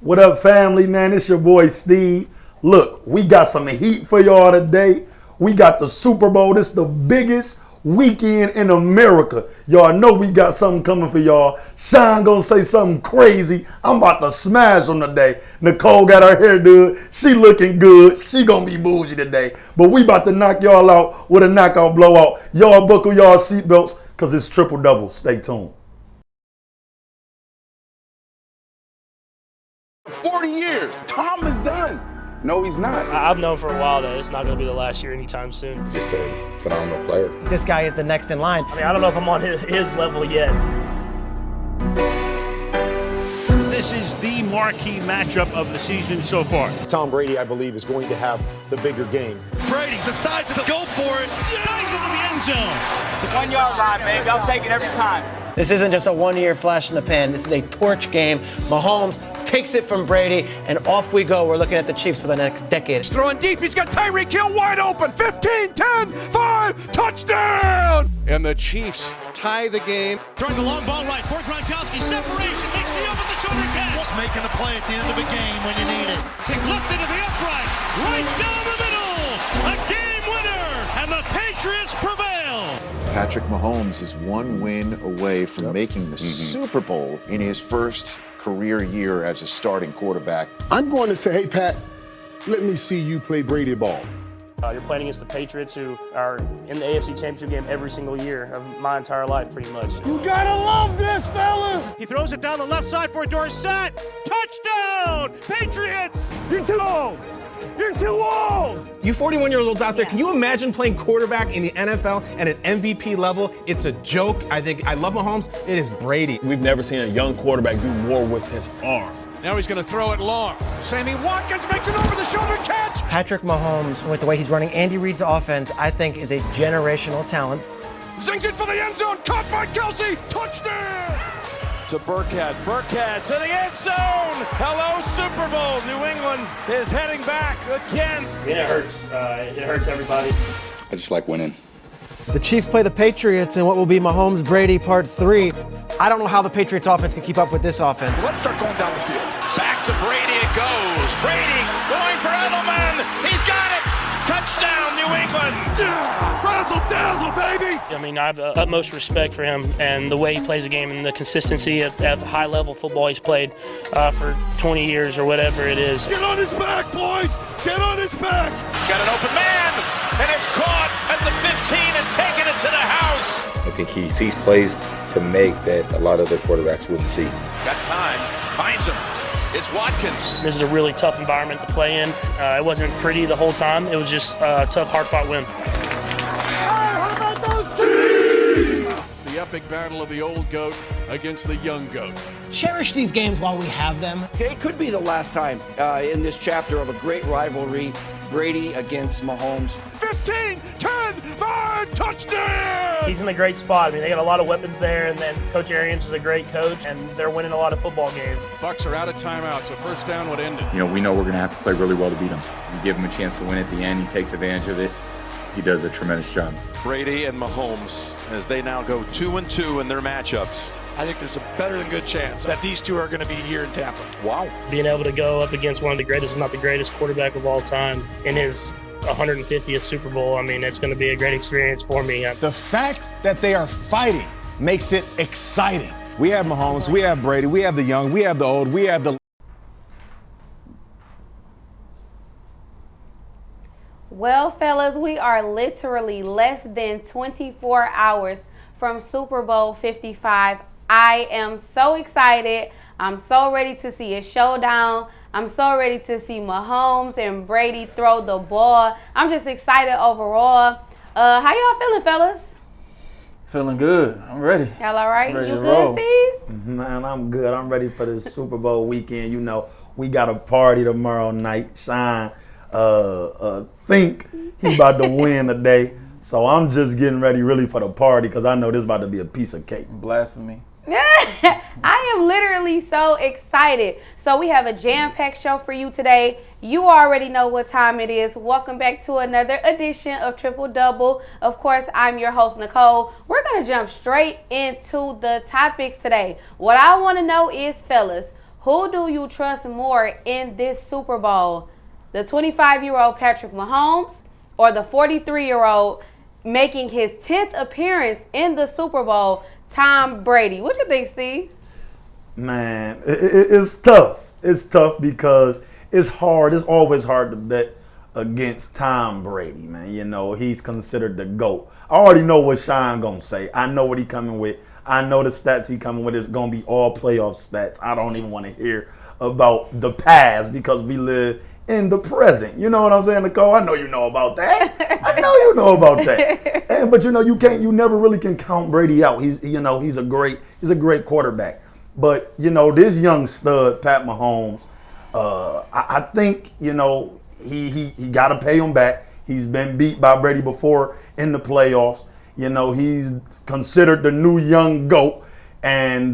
What up, family, man? It's your boy, Steve. Look, we got some heat for y'all today. We got the Super Bowl. This the biggest weekend in America. Y'all know we got something coming for y'all. Shawn gonna say something crazy. I'm about to smash him today. Nicole got her hair done. She looking good. She gonna be bougie today. But we about to knock y'all out with a knockout blowout. Y'all buckle y'all seatbelts because it's triple double. Stay tuned. 40 years. Tom is done. No, he's not. I've known for a while that it's not going to be the last year anytime soon. He's just a phenomenal player. This guy is the next in line. I don't know if I'm on his level yet. This is the marquee matchup of the season so far. Tom Brady, I believe, is going to have the bigger game. Brady decides to go for it. Dives into the end zone. 1 yard line, baby. I'll take it every time. This isn't just a one-year flash in the pan. This is a torch game. Mahomes takes it from Brady, and off we go. We're looking at the Chiefs for the next decade. He's throwing deep. He's got Tyreek Hill wide open. 15, 10, 5, touchdown! And the Chiefs tie the game. Throwing the long ball right for Gronkowski. Separation. Makes the over the shoulder catch. Just making a play at the end of a game when you need it. Kick left into the uprights. Right down the middle. A game winner. And the Patriots prevail. Patrick Mahomes is one win away from making the Super Bowl in his first career year as a starting quarterback. I'm going to say, hey, Pat, let me see you play Brady ball. You're playing against the Patriots, who are in the AFC Championship game every single year of my entire life, pretty much. You gotta love this, fellas! He throws it down the left side for Dorsett. Touchdown! Patriots! You're too old! You're too old! You 41-year-olds out there, can you imagine playing quarterback in the NFL at an MVP level? It's a joke. I love Mahomes. It is Brady. We've never seen a young quarterback do more with his arm. Now he's going to throw it long. Sammy Watkins makes an over-the-shoulder catch. Patrick Mahomes, with the way he's running Andy Reid's offense, I think is a generational talent. Zings it for the end zone. Caught by Kelsey. Touchdown! To Burkhead. Burkhead to the end zone. Hello, Super Bowl. New England is heading back again. It hurts. It hurts everybody. I just like winning. The Chiefs play the Patriots in what will be Mahomes-Brady Part 3. I don't know how the Patriots offense can keep up with this offense. Let's start going down the field. Back to Brady it goes. Brady going for Edelman. He's got it. Touchdown, New England. Yeah, razzle dazzle, baby. I mean, I have the utmost respect for him and the way he plays the game and the consistency at the high level football he's played for 20 years or whatever it is. Get on his back, boys. Get on his back. Got an open man, and it's caught at the 15 and taking it to the house. I think he sees plays to make that a lot of other quarterbacks wouldn't see. Got time, finds him. It's Watkins. This is a really tough environment to play in. It wasn't pretty the whole time. It was just a tough, hard-fought win. The epic battle of the old goat against the young goat. Cherish these games while we have them. It could be the last time in this chapter of a great rivalry, Brady against Mahomes. 15, 10, 5, touchdown! He's in a great spot. I mean, they got a lot of weapons there, and then Coach Arians is a great coach, and they're winning a lot of football games. Bucks are out of timeout, so first down would end it. You know, we know we're going to have to play really well to beat him. You give him a chance to win at the end, he takes advantage of it. He does a tremendous job. Brady and Mahomes, as they now go 2-2 in their matchups. I think there's a better than good chance that these two are going to be here in Tampa. Wow. Being able to go up against one of the greatest, if not the greatest quarterback of all time in his 150th Super Bowl, I mean, it's going to be a great experience for me. The fact that they are fighting makes it exciting. We have Mahomes, we have Brady, we have the young, we have the old, we have the... Well, fellas, we are literally less than 24 hours from Super Bowl 55. I am so excited. I'm so ready to see a showdown. I'm so ready to see Mahomes and Brady throw the ball. I'm just excited overall. How y'all feeling, fellas? Feeling good. I'm ready. Y'all all right? Ready You to good, roll. Steve? Man, I'm good. I'm ready for the Super Bowl weekend. You know, we got a party tomorrow night. Shawn think he about to win today. So I'm just getting ready really for the party because I know this about to be a piece of cake. Blasphemy. I am literally so excited. So we have a jam-packed show for you today. You already know what time it is. Welcome back to another edition of Triple Double. Of course, I'm your host, Nicole. We're going to jump straight into the topics today. What I want to know is, fellas, Who do you trust more in this Super Bowl? The 25-year-old Patrick Mahomes or the 43-year-old making his 10th appearance in the Super Bowl, Tom Brady? What you think, Steve? Man, it's tough. It's tough because it's hard. It's always hard to bet against Tom Brady, man. You know, he's considered the GOAT. I already know what Shawn gonna say. I know what he coming with. I know the stats he coming with is gonna be all playoff stats. I don't even want to hear about the past because we live in the present. You know what I'm saying, Nicole? I know you know about that. I know you know about that. But you know, you never really can count Brady out. He's a great quarterback. But you know, this young stud, Pat Mahomes, I think, you know, he got to pay him back. He's been beat by Brady before in the playoffs. You know, he's considered the new young GOAT. And,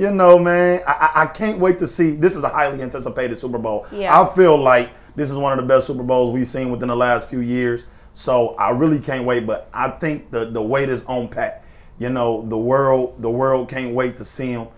you know, man, I can't wait to see. This is a highly anticipated Super Bowl. Yeah. I feel like this is one of the best Super Bowls we've seen within the last few years. So I really can't wait. But I think the weight is on Pat. You know, the world can't wait to see him.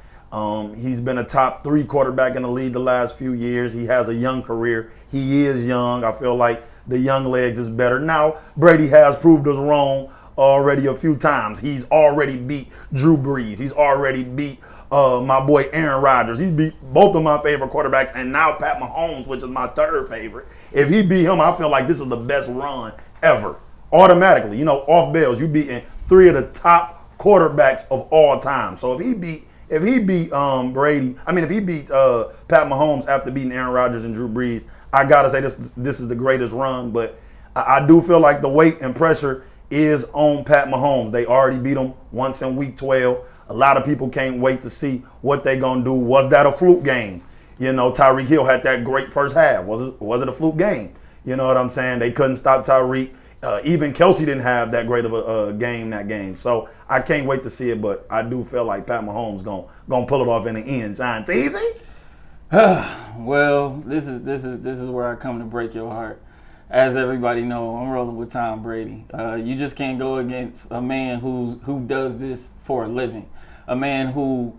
He's been a top 3 quarterback in the league the last few years. He has a young career. He is young. I feel like the young legs is better. Now, Brady has proved us wrong already a few times. He's already beat Drew Brees. He's already beat my boy Aaron Rodgers. He beat both of my favorite quarterbacks, and now Pat Mahomes, which is my 3rd favorite. If he beat him, I feel like this is the best run ever. Automatically, you know, off Bills, you beating 3 of the top quarterbacks of all time. So if he beat Brady, if he beat Pat Mahomes after beating Aaron Rodgers and Drew Brees, I gotta say this is the greatest run. But I do feel like the weight and pressure is on Pat Mahomes. They already beat him once in Week 12. A lot of people can't wait to see what they gonna do. Was that a fluke game? You know, Tyreek Hill had that great first half. Was it a fluke game? You know what I'm saying? They couldn't stop Tyreek. Even Kelsey didn't have that great of a game that game. So I can't wait to see it, but I do feel like Pat Mahomes gonna pull it off in the end. John Teasy? Well, this is where I come to break your heart. As everybody know, I'm rolling with Tom Brady. You just can't go against a man who does this for a living. A man who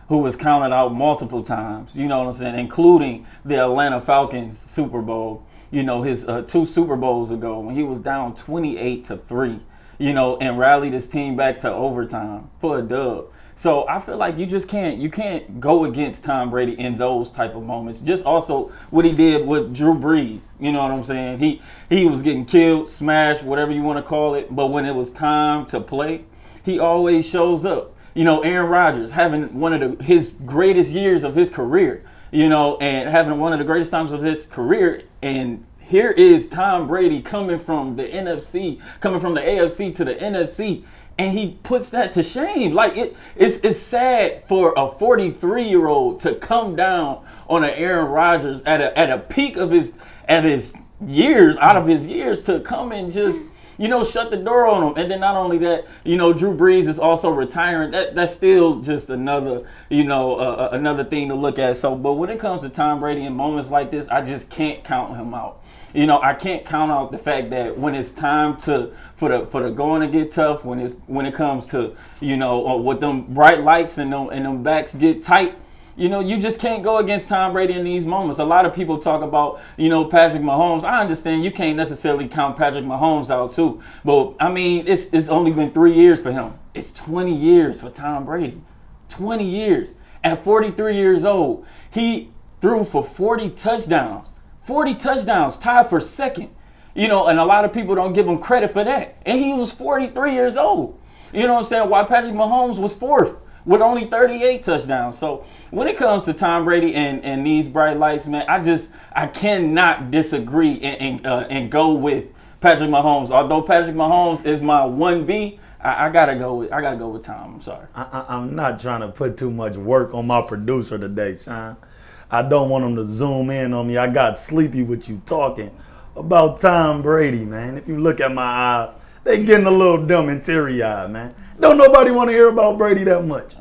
was counted out multiple times, you know what I'm saying, including the Atlanta Falcons Super Bowl. You know, his 2 Super Bowls ago when he was down 28-3, you know, and rallied his team back to overtime for a dub. So I feel like you can't go against Tom Brady in those type of moments. Just also what he did with Drew Brees. You know what I'm saying? He was getting killed, smashed, whatever you want to call it. But when it was time to play, he always shows up. You know, Aaron Rodgers having one of his greatest years of his career, you know, and having one of the greatest times of his career. And here is Tom Brady coming from the AFC to the NFC. And he puts that to shame. Like it's sad for a 43-year-old to come down on an Aaron Rodgers at a peak of his years to come and just, you know, shut the door on him. And then not only that, you know, Drew Brees is also retiring. That's still just another, you know, another thing to look at. So, but when it comes to Tom Brady in moments like this, I just can't count him out. You know, I can't count out the fact that when it's time for the going to get tough, when it comes to, you know, with them bright lights and them backs get tight, you know, you just can't go against Tom Brady in these moments. A lot of people talk about, you know, Patrick Mahomes. I understand you can't necessarily count Patrick Mahomes out too, but I mean, it's only been 3 years for him. It's 20 years for Tom Brady. 20 years. At 43 years old, he threw for 40 touchdowns. 40 touchdowns, tied for second. You know, and a lot of people don't give him credit for that. And he was 43 years old. You know what I'm saying? While Patrick Mahomes was 4th with only 38 touchdowns. So when it comes to Tom Brady and these bright lights, man, I cannot disagree and go with Patrick Mahomes. Although Patrick Mahomes is my 1B, I gotta go with Tom. I'm sorry. I'm not trying to put too much work on my producer today, Shawn. I don't want him to zoom in on me. I got sleepy with you talking about Tom Brady, man. If you look at my eyes, they getting a little dumb and teary-eyed, man. Don't nobody want to hear about Brady that much.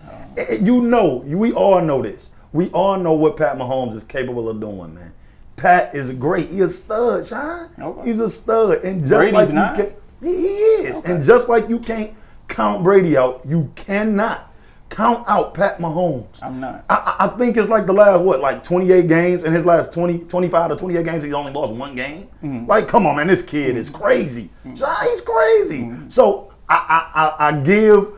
You know, we all know this. We all know what Pat Mahomes is capable of doing, man. Pat is great. He's a stud, Shawn. Okay. He's a stud. And just Brady's like he is. Okay. And just like you can't count Brady out, you cannot count out Pat Mahomes. I'm not. I think it's like the last, like 28 games? In his last 25 to 28 games, he's only lost one game? Like, come on, man, this kid is crazy. He's crazy. So I give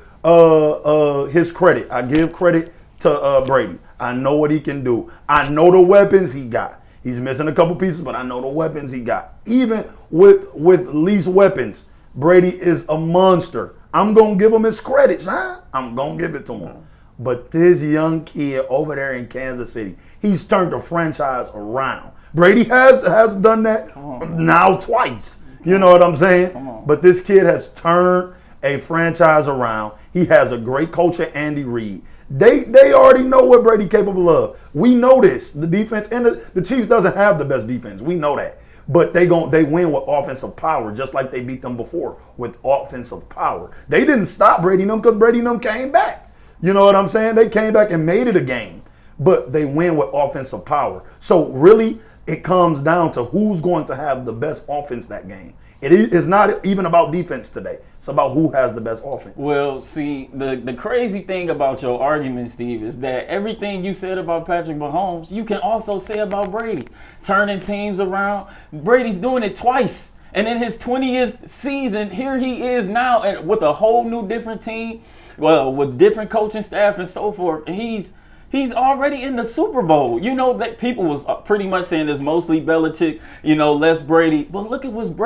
his credit. I give credit to Brady. I know what he can do. I know the weapons he got. He's missing a couple pieces, but I know the weapons he got. Even with least weapons, Brady is a monster. I'm going to give him his credit, son. I'm going to give it to him. But this young kid over there in Kansas City, he's turned the franchise around. Brady has done that now twice. You know what I'm saying? But this kid has turned a franchise around. He has a great coach at Andy Reid. They already know what Brady capable of. We know this. The defense and the Chiefs doesn't have the best defense. We know that. But they win with offensive power, just like they beat them before with offensive power. They didn't stop Brady and them because Brady and them came back. You know what I'm saying? They came back and made it a game. But they win with offensive power. So really, it comes down to who's going to have the best offense that game. It's not even about defense today. It's about who has the best offense. Well, see, the crazy thing about your argument, Steve, is that everything you said about Patrick Mahomes, you can also say about Brady. Turning teams around. Brady's doing it twice. And in his 20th season, here he is now and with a whole new different team, well, with different coaching staff and so forth. And he's already in the Super Bowl. You know that people was pretty much saying it's mostly Belichick, less Brady. But look at what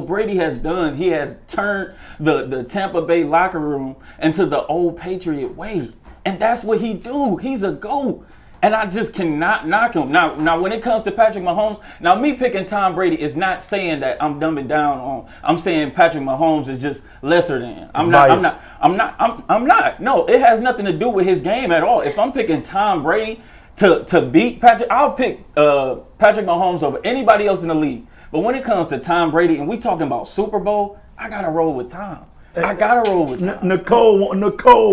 Brady has done. He has turned the Tampa Bay locker room into the old Patriot way. And that's what he do. He's a GOAT. And I just cannot knock him. Now, when it comes to Patrick Mahomes, now me picking Tom Brady is not saying that I'm dumbing down on. I'm saying Patrick Mahomes is just lesser than. I'm not. No, it has nothing to do with his game at all. If I'm picking Tom Brady to beat Patrick, I'll pick Patrick Mahomes over anybody else in the league. But when it comes to Tom Brady and we talking about Super Bowl, I gotta roll with Tom. Nicole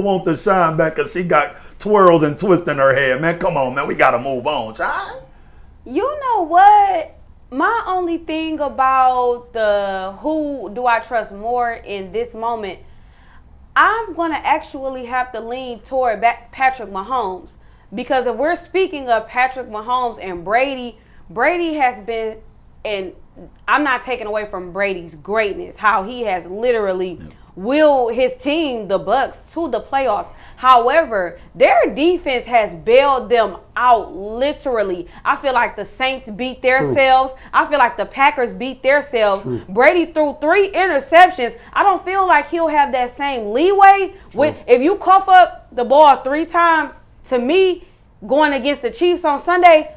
wants to shine back because she got twirls and twists in her head. Man, come on, man. We got to move on, shine. You know what? My only thing about the who do I trust more in this moment, I'm going to actually have to lean toward Patrick Mahomes. Because if we're speaking of Patrick Mahomes and Brady has been, and I'm not taking away from Brady's greatness, how he has literally willed his team, the Bucs, to the playoffs. However, their defense has bailed them out literally. I feel like the Saints beat themselves. I feel like the Packers beat themselves. Brady threw 3 interceptions. I don't feel like he'll have that same leeway. If you cough up the ball 3 times, to me, going against the Chiefs on Sunday,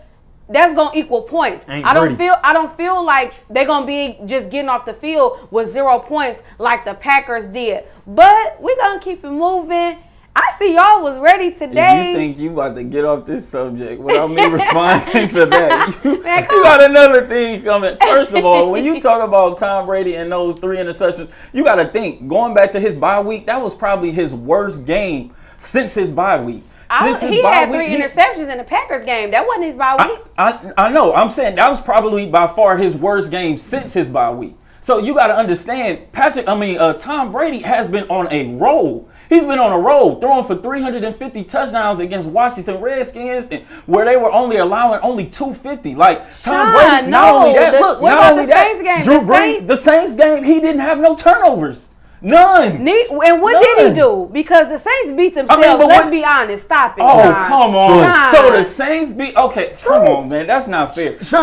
that's gonna equal points. I don't feel like they're gonna be just getting off the field with 0 points like the Packers did. But we're gonna keep it moving. I see y'all was ready today. If you think you about to get off this subject without me responding to that, you got another thing coming. First of all, when you talk about Tom Brady and those 3 interceptions, you got to think, going back to his bye week, that was probably his worst game since his bye week. He had 3 interceptions in the Packers game. That wasn't his bye week. I know. I'm saying that was probably by far his worst game since his bye week. So you got to understand, Tom Brady has been on a roll. He's been on a roll, throwing for 350 touchdowns against Washington Redskins, where they were only allowing 250. Tom Brady, not only that, Drew Brees, the Saints game, he didn't have no turnovers. None. And what did he do? Because the Saints beat themselves. Let's be honest. Stop it. Oh, come on. So the Saints beat. Okay, come on, man. That's not fair. So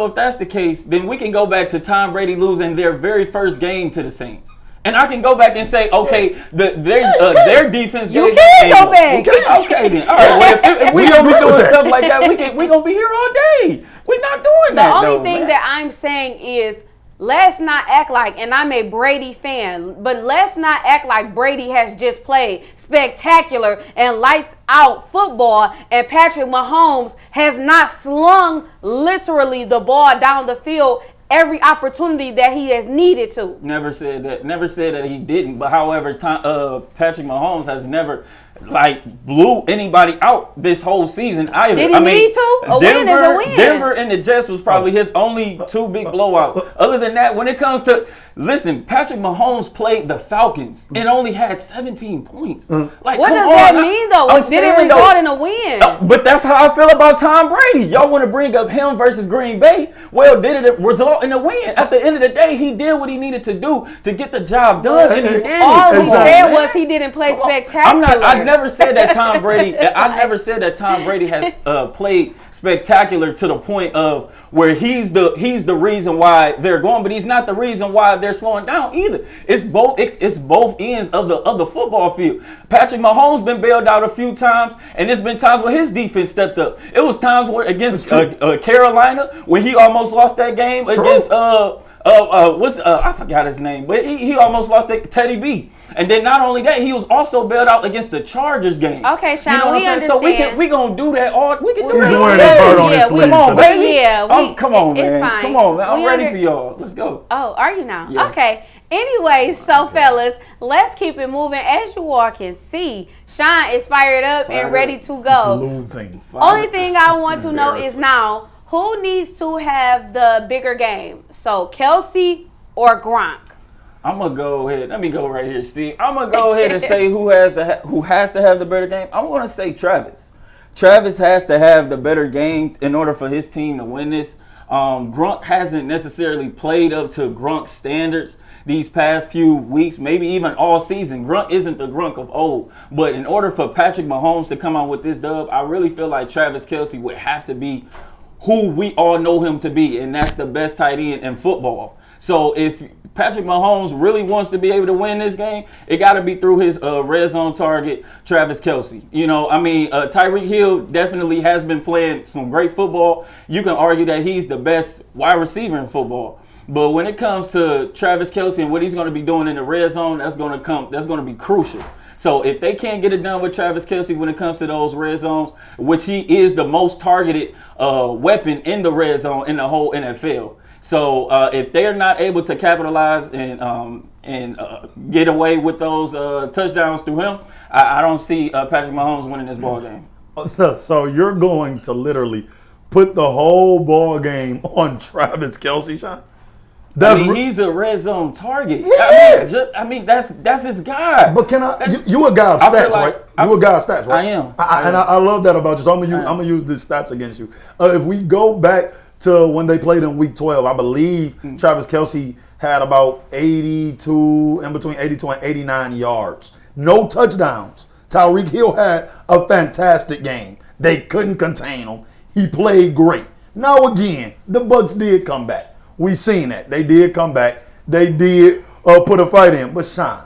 if that's the case, then we can go back to Tom Brady losing their very first game to the Saints. And I can go back and say, okay, their defense. You can go back. Okay, then. All right. Well, if we don't be doing stuff like that, we gonna be here all day. We're not doing that. The only thing that I'm saying is, let's not act like, and I'm a Brady fan, but let's not act like Brady has just played spectacular and lights out football, and Patrick Mahomes has not slung literally the ball down the field every opportunity that he has needed to. Never said that he didn't. But however, Patrick Mahomes has never like blew anybody out this whole season either. Did he need to? A win is a win. Denver and the Jets was probably his only 2 big blowouts. Other than that, when it comes to Patrick Mahomes played the Falcons and only had 17 points. Like, what does that mean though? Did it result in a win? But that's how I feel about Tom Brady. Y'all want to bring up him versus Green Bay? Well, did it result in a win? At the end of the day, he did what he needed to do to get the job done, and he did. All he said was he didn't play spectacular. I never said that Tom Brady. I never said that Tom Brady has played spectacular to the point of where he's the reason why they're going, but he's not the reason why they're slowing down either. It's both ends of the football field. Patrick Mahomes been bailed out a few times, and there's been times where his defense stepped up. It was times where against Carolina when he almost lost that game against I forgot his name, but he almost lost that Teddy B. And then not only that, he was also bailed out against the Chargers game. Okay, Shawn, you know what we I'm saying? understand. So we gonna do that all. We can do He's that. wearing his heart on his sleeve Come on, today. baby. Come on, man. Fine. Come on, man. I'm ready for y'all. Let's go. Oh, are you now? Yes. Okay. Anyways, so fellas, let's keep it moving. As you all can see, Shawn is fired up and ready to go. Losing. Only thing I want to know is now, who needs to have the bigger game? So Kelsey or Gronk? I'm gonna go ahead. Let me go right here, Steve. I'm gonna go ahead and say who has to have the better game. I'm gonna say Travis. Travis has to have the better game in order for his team to win this. Gronk hasn't necessarily played up to Gronk's standards these past few weeks, maybe even all season. Gronk isn't the Gronk of old. But in order for Patrick Mahomes to come out with this dub, I really feel like Travis Kelce would have to be who we all know him to be, and that's the best tight end in football. So if Patrick Mahomes really wants to be able to win this game, it got to be through his red zone target, Travis Kelce. You know, I mean, Tyreek Hill definitely has been playing some great football. You can argue that he's the best wide receiver in football. But when it comes to Travis Kelce and what he's going to be doing in the red zone, that's going to be crucial. So if they can't get it done with Travis Kelce when it comes to those red zones, which he is the most targeted weapon in the red zone in the whole NFL. So if they're not able to capitalize and get away with those touchdowns through him, I don't see Patrick Mahomes winning this ball game. So you're going to literally put the whole ball game on Travis Kelce, Shawn? He's a red zone target. Yes. I mean, that's his guy. But you a guy of stats, right? You a guy of stats, right? I am. And I love that about you. So I'm gonna use these stats against you. If we go back to when they played in Week 12, I believe Travis Kelce had about 82 and 89 yards. No touchdowns. Tyreek Hill had a fantastic game. They couldn't contain him. He played great. Now again, the Bucs did come back. We seen that. They did come back. They did put a fight in. But Shawn,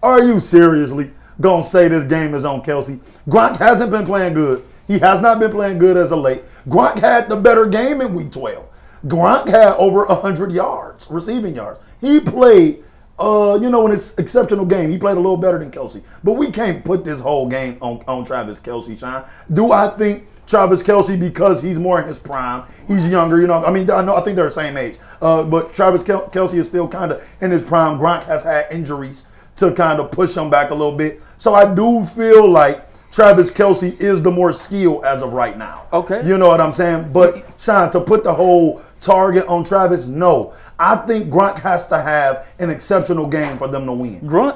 are you seriously going to say this game is on Kelce? Gronk hasn't been playing good. He has not been playing good as of late. Gronk had the better game in Week 12. Gronk had over 100 yards, receiving yards. He played, in his exceptional game, he played a little better than Kelce. But we can't put this whole game on Travis Kelce, Shawn. Do I think Travis Kelce, because he's more in his prime, he's younger, I think they're the same age. But Travis Kelce is still kind of in his prime. Gronk has had injuries to kind of push him back a little bit. So I do feel like Travis Kelce is the more skilled as of right now. Okay. You know what I'm saying? But Shawn, to put the whole target on Travis, no. I think Gronk has to have an exceptional game for them to win. Gronk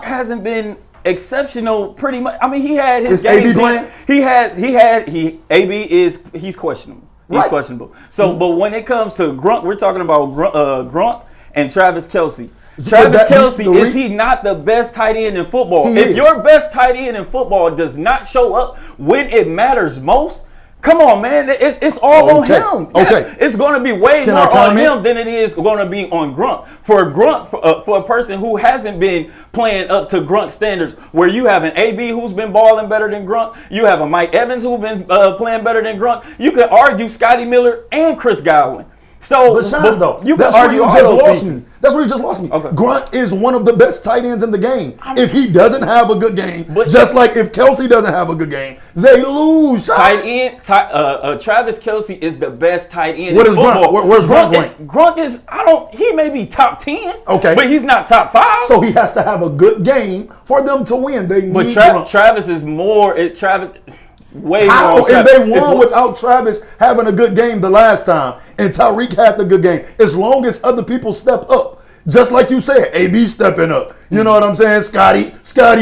hasn't been exceptional pretty much. I mean, he had his games. AB playing? He's questionable. He's questionable. So, but when it comes to Gronk, we're talking about Gronk and Travis Kelce. Travis Kelce, is he not the best tight end in football? If your best tight end in football does not show up when it matters most, come on, man. It's all on him. Okay. It's going to be way more on him than it is going to be on Gronk. For Gronk, for a person who hasn't been playing up to Grunk standards, where you have an AB who's been balling better than Gronk, you have a Mike Evans who's been playing better than Gronk, you could argue Scotty Miller and Chris Godwin. So, But Sean, though, you that's can where argue you all just those lost pieces. me. That's where you just lost me. Okay. Gronk is one of the best tight ends in the game. If he doesn't have a good game, just like if Kelsey doesn't have a good game, they lose. Sean. Tight end, Travis Kelce is the best tight end. What in is Gronk? football. Where's Gronk rank? Gronk is, he may be top 10. Okay. But he's not top 5. So he has to have a good game for them to win. They But need Gronk. Travis is more. Way How? more. And they won without Travis having a good game the last time, and Tyreek had the good game. As long as other people step up, just like you said, AB stepping up. You know what I'm saying? Scotty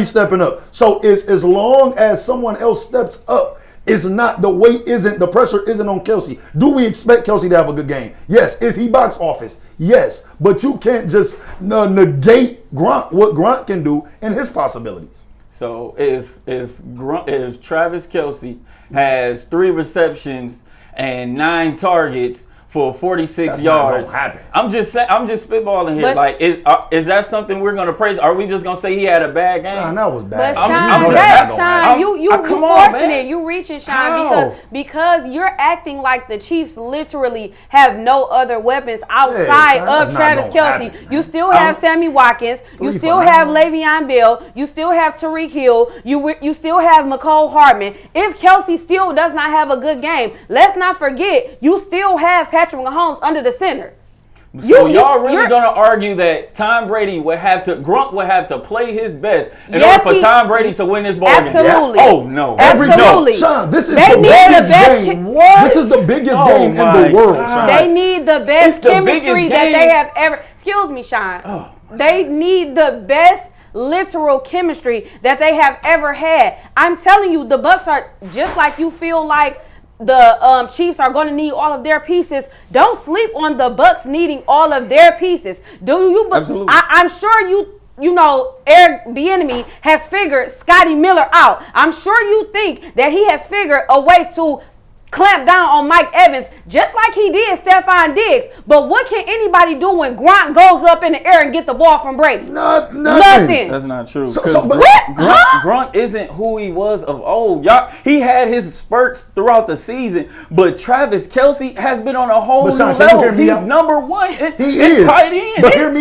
stepping up. So as long as someone else steps up, it's not the pressure isn't on Kelsey. Do we expect Kelsey to have a good game? Yes. Is he box office? Yes. But you can't just negate Gronk, what Gronk can do and his possibilities. So if Travis Kelce has 3 receptions and 9 targets for 46 yards, not gonna happen. I'm just spitballing here. Like, is that something we're gonna praise? Are we just gonna say he had a bad game? Sean, that was bad. But Sean, you forcing it. You reaching, Sean, How? because you're acting like the Chiefs literally have no other weapons outside of Travis Kelce. You still have Sammy Watkins. You still have Le'Veon Bell. You still have Tyreek Hill. You still have McCole Hardman. If Kelce still does not have a good game, let's not forget you still have Patrick Mahomes under the center. So y'all really gonna argue that Tom Brady Gronk would have to play his best in order for Tom Brady to win this ball game? Absolutely. Oh no. Absolutely. Sean, this is the biggest game. This is the biggest game in the world, Sean. They need the best chemistry that they have ever. Excuse me, Sean. They need the best literal chemistry that they have ever had. I'm telling you, the Bucs are just like you feel like the Chiefs are going to need all of their pieces. Don't sleep on the Bucs needing all of their pieces. Do you? Absolutely. I'm sure you know Eric Bieniemy has figured Scotty Miller out. I'm sure you think that he has figured a way to clamp down on Mike Evans just like he did Stephon Diggs. But what can anybody do when Gronk goes up in the air and get the ball from Brady? Nothing. That's not true. Gronk Gronk isn't who he was of old. He had his spurts throughout the season, but Travis Kelce has been on a whole new level. He's number 1 in tight end. But hear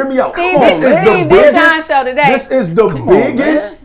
me out. This is the biggest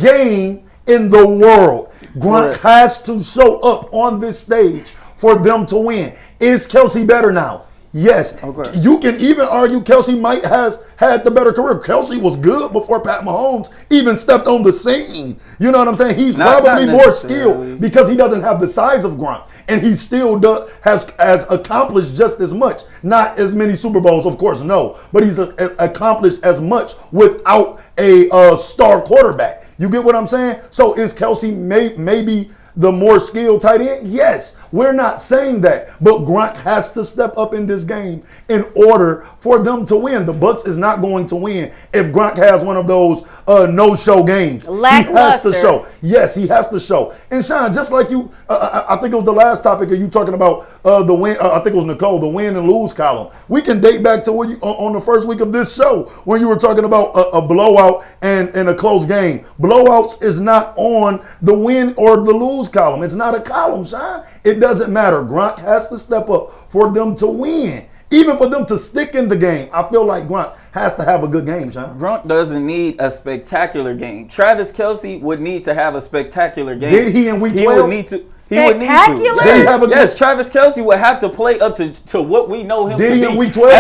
game in the world. Gronk has to show up on this stage for them to win. Is Kelce better now? Yes. Okay. You can even argue Kelce might has had the better career. Kelce was good before Pat Mahomes even stepped on the scene. You know what I'm saying? He's probably more skilled because he doesn't have the size of Gronk. And he still has accomplished just as much. Not as many Super Bowls, of course, no. But he's accomplished as much without a star quarterback. You get what I'm saying? So is Kelce maybe the more skilled tight end? Yes, we're not saying that. But Gronk has to step up in this game in order for them to win. The Bucs is not going to win if Gronk has one of those no-show games. He has to show. Yes, he has to show. And Sean, just like you, I think it was the last topic of you talking about the win. I think it was Nicole, the win and lose column. We can date back to when on the first week of this show when you were talking about a blowout and a close game. Blowouts is not on the win or the lose column. It's not a column, Sean. It doesn't matter. Gronk has to step up for them to win. Even for them to stick in the game, I feel like Gronk has to have a good game, Sean. Gronk doesn't need a spectacular game. Travis Kelce would need to have a spectacular game. Did he in week 12? He would need to. Spectacular? Yes, Travis Kelce would have to play up to what we know him to be. Did he in week 12?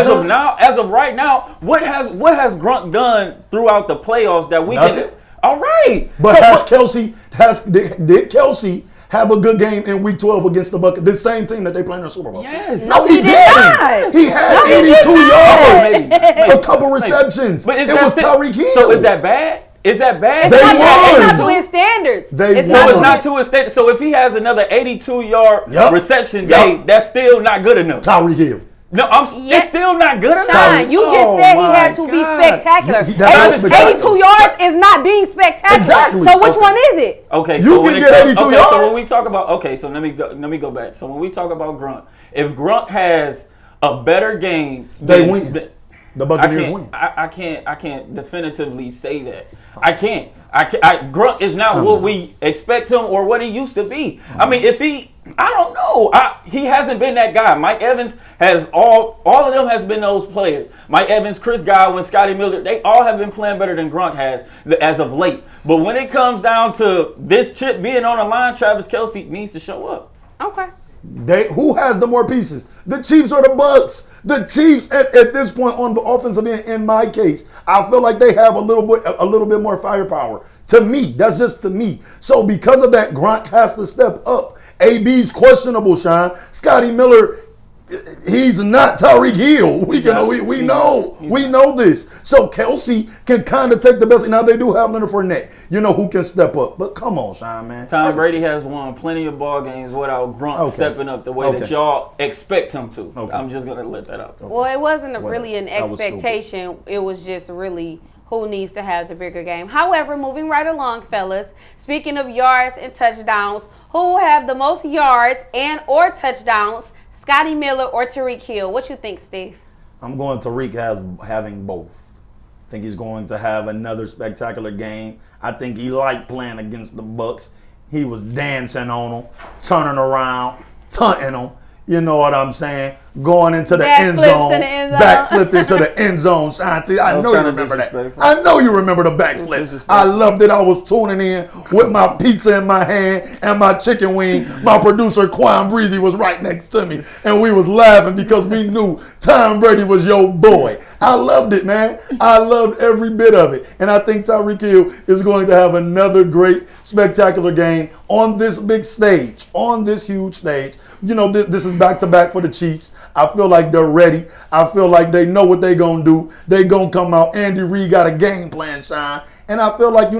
As of right now, what has Gronk done throughout the playoffs that we can? All right. But did Kelce have a good game in week 12 against the Bucs? This same team that they played in the Super Bowl. Yes. No, he did not. He had 82 yards, a couple receptions. But it was Tyreek Hill. So is that bad? Is that bad? It's not to his standards. It's not to his standards. So if he has another 82-yard reception day, that's still not good enough. Tyreek Hill. No, it's still not good enough. Sean, you just said he had to be spectacular. 82 yards is not being spectacular. Exactly. So which one is it? Okay, you can get 82 yards. So when we talk about so let me go back. So when we talk about Gronk, if Gronk has a better game, they win. The Buccaneers win. I can't definitively say that. I can't. Gronk is not what we expect him or what he used to be. I mean, if he I don't know. He hasn't been that guy. Mike Evans has all of them has been those players. Mike Evans, Chris Godwin, Scotty Miller, they all have been playing better than Gronk has as of late. But when it comes down to this chip being on the line, Travis Kelce needs to show up. Okay. Who has the more pieces? The Chiefs or the Bucks? The Chiefs at this point on the offensive end, in my case, I feel like they have a little bit more firepower. To me, that's just to me. So because of that, Gronk has to step up. AB's questionable, Sean. Scotty Miller, he's not Tyreek Hill. We know this. So Kelce can kind of take the best. Now they do have Leonard Fournette, who can step up. But come on, Sean, man. Tom Brady has won plenty of ball games without Gronk stepping up the way that y'all expect him to. Okay. I'm just gonna let that out. Well, it wasn't really an expectation. It was just really who needs to have the bigger game. However, moving right along, fellas. Speaking of yards and touchdowns, who will have the most yards and or touchdowns? Scotty Miller or Tyreek Hill? What you think, Steve? I'm going Tyreek having both. I think he's going to have another spectacular game. I think he liked playing against the Bucks. He was dancing on them, turning around, taunting them. You know what I'm saying? Going into the end zone, backflipped into the end zone. Shanti, I know you remember that. I know you remember the backflip. I loved it. I was tuning in with my pizza in my hand and my chicken wing. My producer, Quan Breezy, was right next to me. And we was laughing because we knew Tom Brady was your boy. I loved it, man. I loved every bit of it. And I think Tyreek Hill is going to have another great, spectacular game on this big stage, on this huge stage. This is back-to-back for the Chiefs. I feel like they're ready. I feel like they know what they're going to do. They're going to come out. Andy Reid got a game plan, Sean. And I feel like,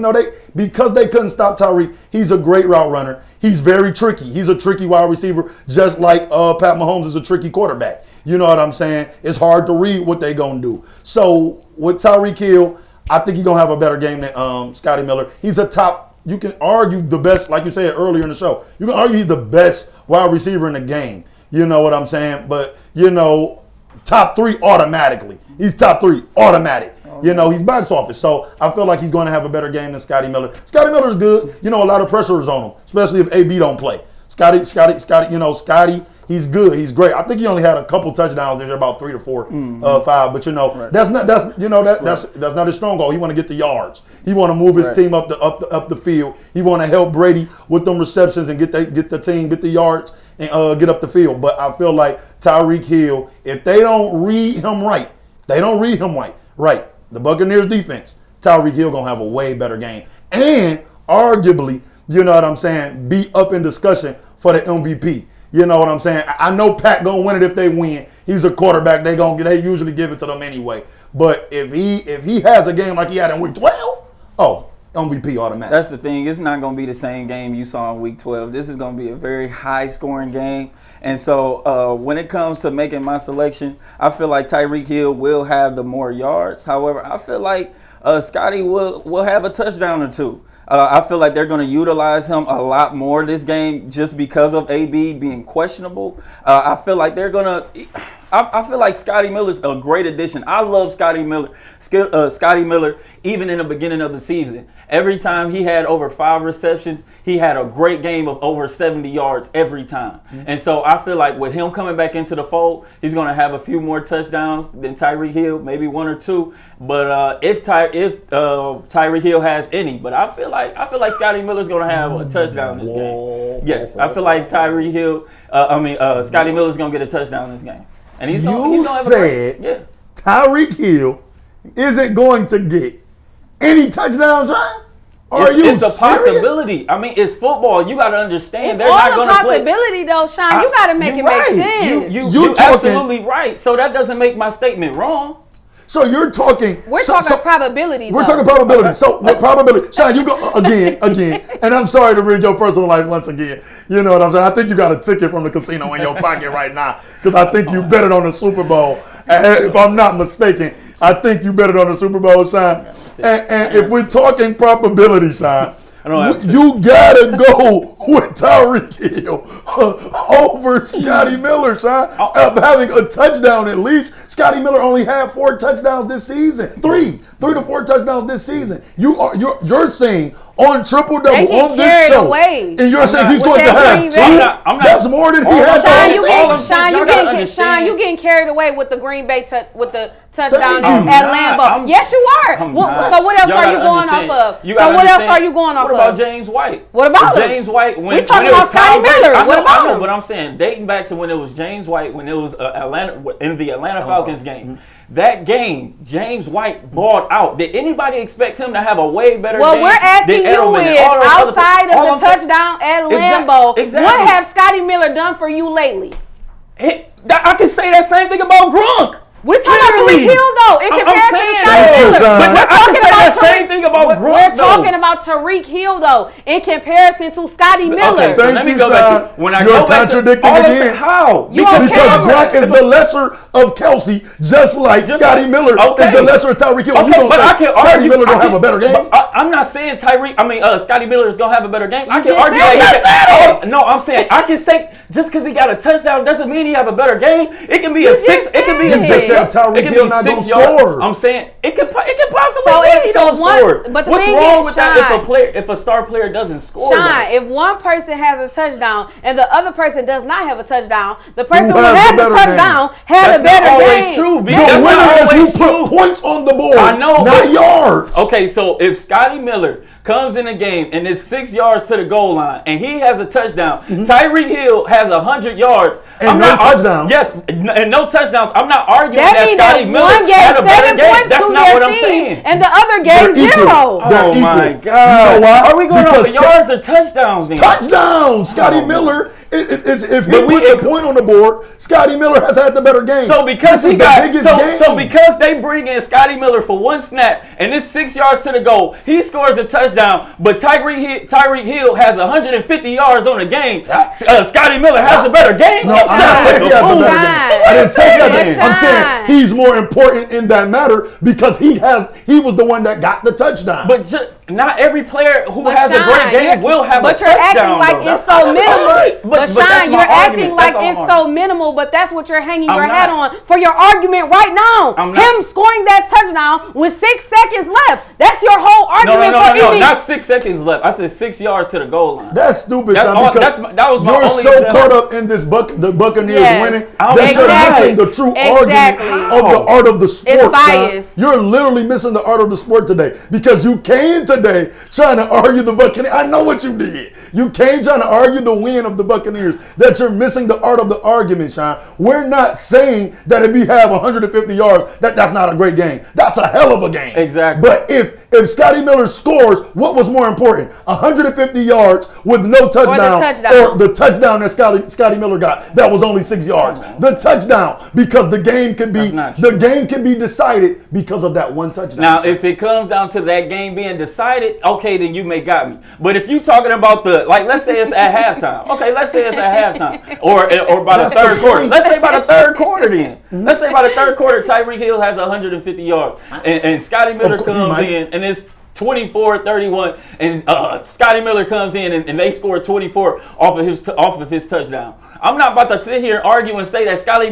because they couldn't stop Tyreek, he's a great route runner. He's very tricky. He's a tricky wide receiver, just like Pat Mahomes is a tricky quarterback. You know what I'm saying? It's hard to read what they're going to do. So with Tyreek Hill, I think he's going to have a better game than Scotty Miller. He's a top, you can argue the best, like you said earlier in the show. You can argue he's the best wide receiver in the game. You know what I'm saying? But, top 3 automatically. He's top 3 automatic. He's box office. So I feel like he's going to have a better game than Scotty Miller. Scotty Miller's good. A lot of pressure is on him, especially if AB don't play. Scotty, he's good. He's great. I think he only had a couple touchdowns this year, about 3 to 4, 5. But that's not his strong goal. He want to get the yards. He want to move his team up the field. He want to help Brady with them receptions and get the yards and get up the field. But I feel like Tyreek Hill, if they don't read him right, the Buccaneers defense, Tyreek Hill gonna have a way better game, and arguably, be up in discussion for the MVP. You know what I'm saying? I know Pat gonna win it if they win. He's a quarterback. They usually give it to them anyway. But if he has a game like he had in Week 12, MVP automatic. That's the thing. It's not going to be the same game you saw in Week 12. This is going to be a very high-scoring game. And so when it comes to making my selection, I feel like Tyreek Hill will have the more yards. However, I feel like Scotty will have a touchdown or two. I feel like they're going to utilize him a lot more this game just because of AB being questionable. I feel like they're going to I feel like Scotty Miller's a great addition. I love Scotty Miller. Scotty Miller, even in the beginning of the season, every time he had over 5 receptions, he had a great game of over 70 yards every time. Mm-hmm. And so I feel like with him coming back into the fold, he's going to have a few more touchdowns than Tyreek Hill, maybe 1 or 2. But if Tyreek Hill has any, but I feel like Scotty Miller's going to have a touchdown this game. Yes, I feel like Scotty Miller's going to get a touchdown this game. And he's gonna have said Tyreek Hill isn't going to get any touchdowns, right? It's a possibility. I mean, it's football. You got to understand. They're not going to play. It's all a possibility, though, Sean. You got to make it make sense. You're absolutely right. So that doesn't make my statement wrong. So you're talking. We're talking probability. We're talking probability. So what probability? Sean, you go again, and I'm sorry to rid your personal life once again. You know what I'm saying? I think you got a ticket from the casino in your pocket right now because I think you betted on the Super Bowl. If I'm not mistaken, I think you betted on the Super Bowl, Sean. And if we're talking probability, Sean, you gotta go with Tyreek Hill over Scotty Miller, Sean, having a touchdown at least. Scotty Miller only had 4 touchdowns this season. 3 to 4 touchdowns this season. You're saying on triple double on this show, and you're saying he's going to have 2. That's more than he has. Sean, you getting carried away with the Green Bay touchdown at Lambeau. Yes, you are. So what else are you going off of? What about James White? What about James White? We're talking about Scotty Miller. What about him? But I'm saying dating back to when it was James White, when it was in the Atlanta Falcons game. That game, James White balled out. Did anybody expect him to have a way better game? Well, we're asking you is, outside of the touchdown at Lambeau, what have Scotty Miller done for you lately? I can say that same thing about Gronk. We're talking about Tyreek Hill, though. In comparison to Scotty Miller. But I can say the same thing about Gronk, We're talking about Tyreek Hill, though, in comparison to Scotty Miller. Okay, so let me go back to, you're contradicting again. How? Because Gronk is the lesser of Kelsey, just like Scotty Miller is the lesser of Tyreek Hill. You don't say Scotty Miller don't have a better game? I'm not saying Scotty Miller is going to have a better game. I can argue that. No, I'm saying I can say just because he got a touchdown doesn't mean he have a better game. It can be a 6. It can be a 6. Tyreek Hill not going to score. I'm saying it could possibly be he don't score. But what's wrong with that if a star player doesn't score? Sean, if one person has a touchdown and the other person does not have a touchdown, the person who has the touchdown had a better game. That's not always true. The winner is who put points on the board, not yards. Okay, so if Scotty Miller comes in a game and it's 6 yards to the goal line and he has a touchdown, Tyreek Hill has 100 yards. And no touchdowns. Yes, and no touchdowns. I'm not arguing that Scotty Miller had a better game. That's not what I'm saying. And the other game, 0. Oh my God. You know why? Are we going off of yards or touchdowns then? Touchdowns. Scotty Miller. If he put the point on the board, Scotty Miller has had the better game. So because because they bring in Scotty Miller for 1 snap and it's 6 yards to the goal, he scores a touchdown. But Tyreek Hill has 150 yards on the game. Scotty Miller has the better game. No, I'm not saying he has the better game. I didn't say that. I'm saying he's more important in that matter because he was the one that got the touchdown. But not every player who has a great game will have a touchdown. But you're acting like it's so minimal. But Sean, you're acting like it's so minimal, but that's what you're hanging your hat on for your argument right now. Him scoring that touchdown with 6 seconds left. That's your whole argument. No, not 6 seconds left. I said 6 yards to the goal line. That's stupid, Sean, because that was my you're only so example. caught up in this the Buccaneers winning that you're missing the true argument of the art of the sport. It's biased. You're literally missing the art of the sport today because you came today trying to argue the Buccaneers. I know what you did. You came trying to argue the win of the Buccaneers. That you're missing the art of the argument, Sean. We're not saying that if you have 150 yards, that's not a great game. That's a hell of a game. Exactly. But if Scotty Miller scores, what was more important? 150 yards with no touchdown, or the touchdown that Scotty Miller got that was only 6 yards. The touchdown, because the game can be decided because of that one touchdown. Now, if it comes down to that game being decided, okay, then you may got me. But if you talking about let's say it's at halftime. Okay, let's say it's at halftime or by the third quarter. Let's say by the third quarter then. Let's say by the third quarter, Tyreek Hill has 150 yards and Scotty Miller comes in and it's 24-31 and Scotty Miller comes in and they score 24 off of his touchdown. I'm not about to sit here and argue and say that Scotty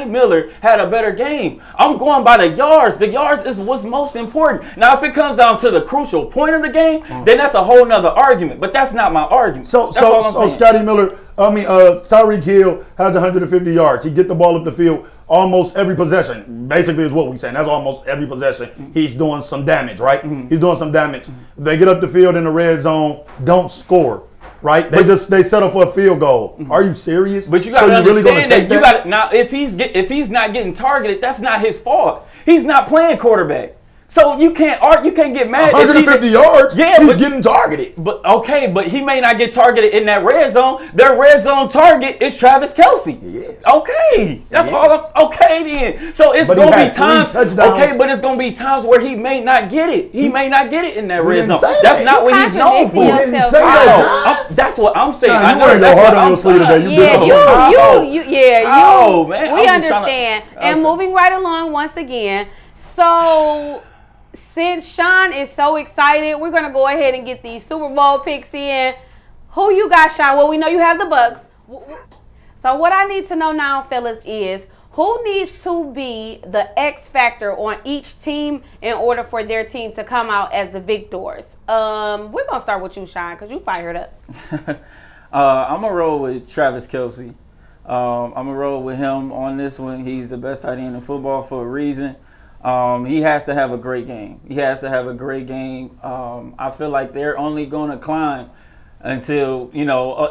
Miller had a better game. I'm going by the yards. The yards is what's most important. Now, if it comes down to the crucial point of the game, then that's a whole nother argument. But that's not my argument. So Scotty Miller, Tyreek Hill has 150 yards. He get the ball up the field almost every possession. Basically, is what we're saying. That's almost every possession. He's doing some damage, right? He's doing some damage. They get up the field in the red zone, don't score. Right? They set up for a field goal. Are you serious? But you got to understand that now if he's not getting targeted, that's not his fault. He's not playing quarterback. So you can't get mad. 150 yards. Yeah, he's getting targeted. But he may not get targeted in that red zone. Their red zone target is Travis Kelce. Yes. Okay, that's all. Okay then. So it's gonna be times. Okay, but it's gonna be times where he may not get it. He may not get it in that red zone. That's not what he's known for. That's what I'm saying. I know you're hard on your sleeve today. Oh man, we understand. And moving right along once again. So, since Sean is so excited, we're going to go ahead and get these Super Bowl picks in. Who you got, Shawn? Well, we know you have the Bucks. So what I need to know now, fellas, is who needs to be the X factor on each team in order for their team to come out as the victors? We're going to start with you, Shawn, because you fired up. I'm going to roll with Travis Kelce. I'm going to roll with him on this one. He's the best tight end in football for a reason. He has to have a great game. I feel like they're only going to climb until,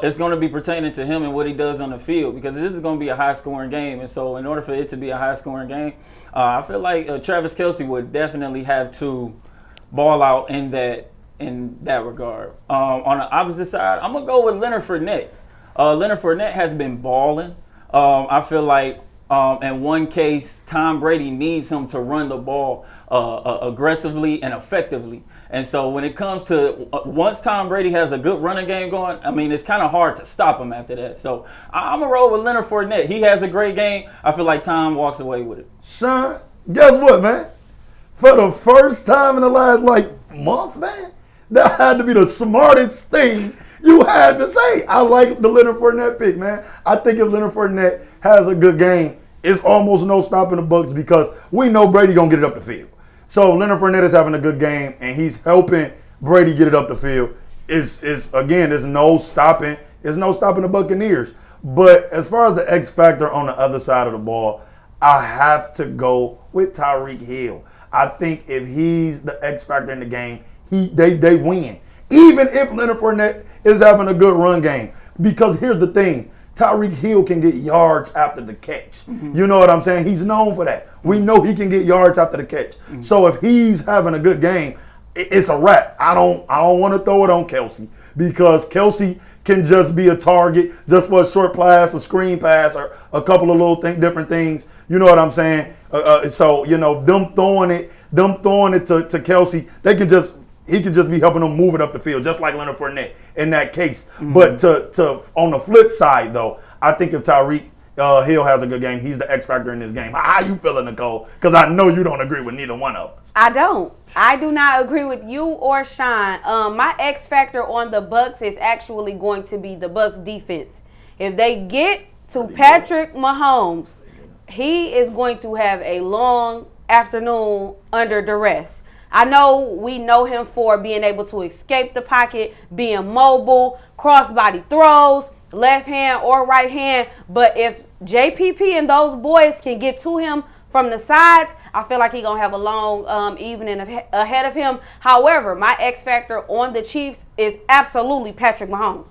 it's going to be pertaining to him and what he does on the field, because this is going to be a high-scoring game. And so in order for it to be a high-scoring game, I feel like Travis Kelce would definitely have to ball out in that regard. On the opposite side, I'm going to go with Leonard Fournette. Leonard Fournette has been balling. I feel like in one case, Tom Brady needs him to run the ball aggressively and effectively. And so when it comes to once Tom Brady has a good running game going, I mean, it's kind of hard to stop him after that. So I'm going to roll with Leonard Fournette. He has a great game. I feel like Tom walks away with it. Shawn, guess what, man? For the first time in the last, month, man, that had to be the smartest thing you had to say. I like the Leonard Fournette pick, man. I think if Leonard Fournette has a good game, it's almost no stopping the Bucks because we know Brady going to get it up the field. So Leonard Fournette is having a good game, and he's helping Brady get it up the field. There's no stopping. There's no stopping the Buccaneers. But as far as the X factor on the other side of the ball, I have to go with Tyreek Hill. I think if he's the X factor in the game, they win. Even if Leonard Fournette is having a good run game. Because here's the thing. Tyreek Hill can get yards after the catch. Mm-hmm. You know what I'm saying? He's known for that. We know he can get yards after the catch. Mm-hmm. So if he's having a good game, it's a wrap. I don't want to throw it on Kelce because Kelce can just be a target just for a short pass, a screen pass, or a couple of little different things. You know what I'm saying? So them throwing it to Kelce, he can just be helping them move it up the field, just like Leonard Fournette in that case. Mm-hmm. But to on the flip side, though, I think if Tyreek Hill has a good game, he's the X factor in this game. How you feeling, Nicole? Because I know you don't agree with neither one of us. I don't. I do not agree with you or Shawn. My X factor on the Bucks is actually going to be the Bucks defense. If they get to Patrick Mahomes, he is going to have a long afternoon under duress. I know we know him for being able to escape the pocket, being mobile, crossbody throws, left hand or right hand. But if JPP and those boys can get to him from the sides, I feel like he's going to have a long evening ahead of him. However, my X factor on the Chiefs is absolutely Patrick Mahomes.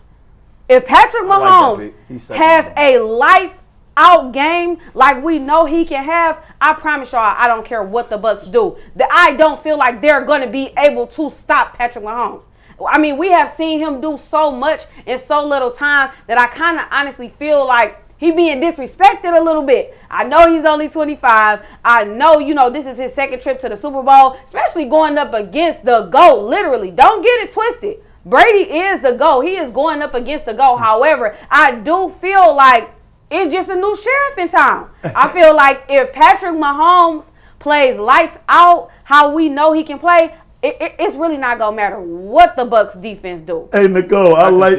If Patrick Mahomes has a lights out game like we know he can have, I promise y'all, I don't care what the Bucks do. I don't feel like they're going to be able to stop Patrick Mahomes. I mean, we have seen him do so much in so little time that I kind of honestly feel like he being disrespected a little bit. I know he's only 25. I know, this is his second trip to the Super Bowl, especially going up against the GOAT, literally. Don't get it twisted. Brady is the GOAT. He is going up against the GOAT. However, I do feel like it's just a new sheriff in town. I feel like if Patrick Mahomes plays lights out how we know he can play, it's really not gonna matter what the Bucks defense do. Hey Nicole, I like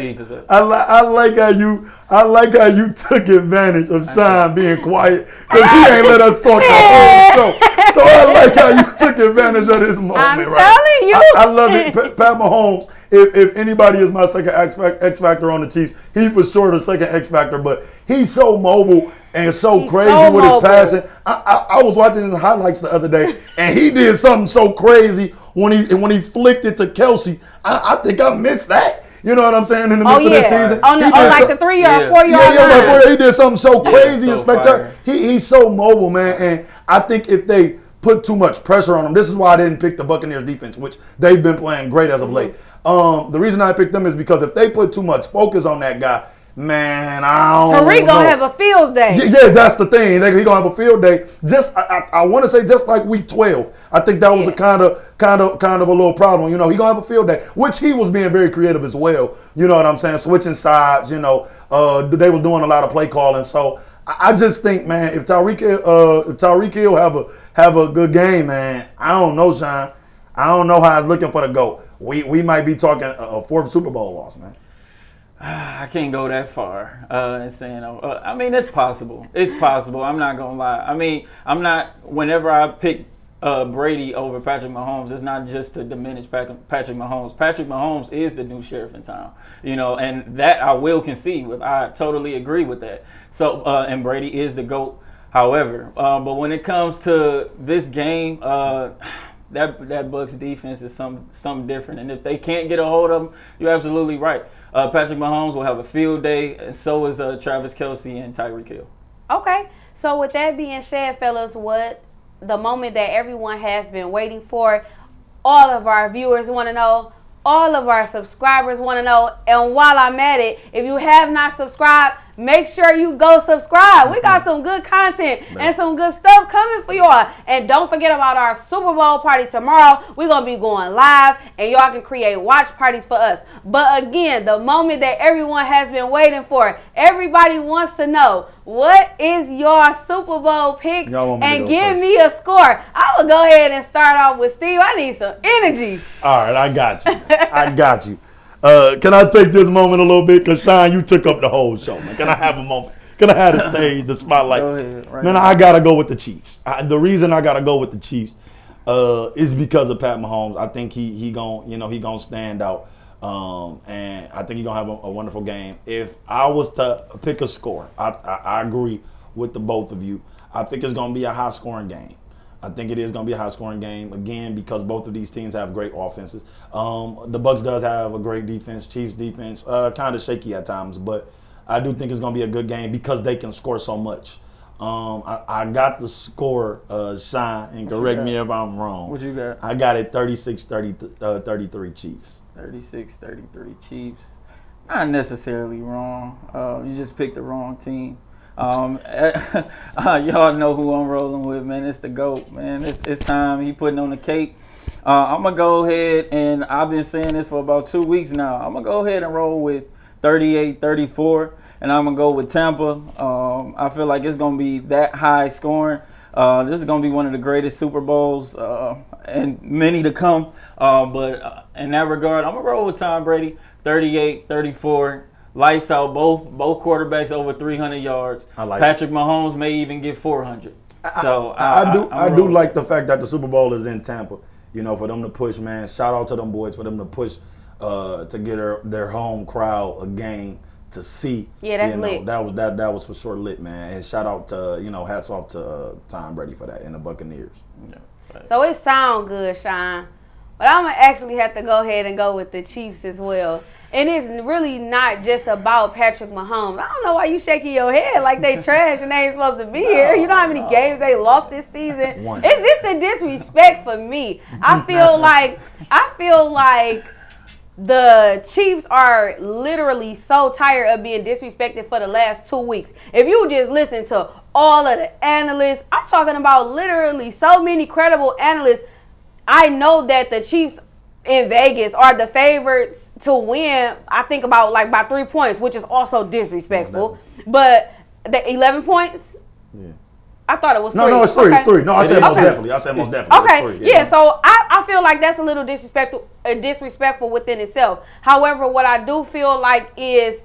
how you took advantage of Shawn being quiet because he ain't let us talk the whole show. So I like how you took advantage of this moment. I'm telling you, I love it. Pat Mahomes. If anybody is my second X factor on the Chiefs, he for sure the second X factor. But he's so mobile and so crazy with his passing. I was watching his highlights the other day, and he did something so crazy when he flicked it to Kelce. I think I missed that. You know what I'm saying? In the midst of this season, on the 3 or 4 yard line. He did something so crazy and spectacular. He's so mobile, man. And I think if they put too much pressure on him, this is why I didn't pick the Buccaneers defense, which they've been playing great as of late. The reason I picked them is because if they put too much focus on that guy, man, I don't know. Tariq gonna have a field day. Yeah, that's the thing. He gonna have a field day. I want to say just like week 12. I think that was a kind of a little problem. He gonna have a field day, which he was being very creative as well. You know what I'm saying? Switching sides. They was doing a lot of play calling. So I just think, man, if Tyreek Hill have a good game, man, I don't know, Shawn. I don't know how it's looking for the GOAT. We might be talking a fourth Super Bowl loss, man. I can't go that far and saying, I mean, it's possible. It's possible. I'm not going to lie. I mean, whenever I pick Brady over Patrick Mahomes, it's not just to diminish Patrick Mahomes. Patrick Mahomes is the new sheriff in town, and that I will concede with. I totally agree with that. So, and Brady is the GOAT. However, but when it comes to this game, that Bucs defense is something different. And if they can't get a hold of them, you're absolutely right. Patrick Mahomes will have a field day, and so is Travis Kelce and Tyreek Hill. Okay. So with that being said, fellas, the moment that everyone has been waiting for, all of our viewers want to know, all of our subscribers want to know, and while I'm at it, if you have not subscribed, make sure you go subscribe. We got some good content and some good stuff coming for y'all. And don't forget about our Super Bowl party tomorrow. We're going to be going live, and y'all can create watch parties for us. But again, the moment that everyone has been waiting for, everybody wants to know, what is your Super Bowl picks? And give me a score. I will go ahead and start off with Steve. I need some energy. All right, I got you. I got you. Can I take this moment a little bit? Because, Shawn, you took up the whole show, man. Can I have a moment? Can I have the stage, the spotlight? Go ahead, right man, now. I got to go with the Chiefs. The reason I got to go with the Chiefs is because of Pat Mahomes. I think he gonna stand out. And I think he's going to have a wonderful game. If I was to pick a score, I agree with the both of you. I think it's going to be a high-scoring game. I think it is going to be a high-scoring game, again, because both of these teams have great offenses. The Bucs does have a great defense. Chiefs defense, kind of shaky at times, but I do think it's going to be a good game because they can score so much. I got the score, Shawn, and correct me if I'm wrong. What you got? I got it 36-33 Chiefs. 36-33 Chiefs. Not necessarily wrong. You just picked the wrong team. Y'all know who I'm rolling with, man. It's the GOAT, man. It's time. He putting on the cape. I'm going to go ahead, and I've been saying this for about 2 weeks now. I'm going to go ahead and roll with 38-34, and I'm going to go with Tampa. I feel like it's going to be that high scoring. This is going to be one of the greatest Super Bowls and many to come. But in that regard, I'm going to roll with Tom Brady, 38-34. Lights out, both quarterbacks over 300 yards. I like Patrick Mahomes may even get 400. So I do like the fact that the Super Bowl is in Tampa. For them to push, man. Shout out to them boys for them to push to get their home crowd a game to see. Yeah, that's lit. That was for sure lit, man. And shout out to hats off to Tom Brady for that and the Buccaneers. Yeah, so it sounds good, Shawn. But I'm going to actually have to go ahead and go with the Chiefs as well. And it's really not just about Patrick Mahomes. I don't know why you shaking your head like they trash and they ain't supposed to be here. You know how many games they lost this season? One. It's just the disrespect for me. I feel like the Chiefs are literally so tired of being disrespected for the last 2 weeks. If you just listen to all of the analysts, I'm talking about literally so many credible analysts. I know that the Chiefs in Vegas are the favorites to win. I think about by 3 points, which is also disrespectful. But the 11 points, yeah. I thought it was 3. No, it's 3. Okay. It's 3. No, I said most definitely. Okay, It's 3, yeah. So I feel like that's a little disrespectful within itself. However, what I do feel like is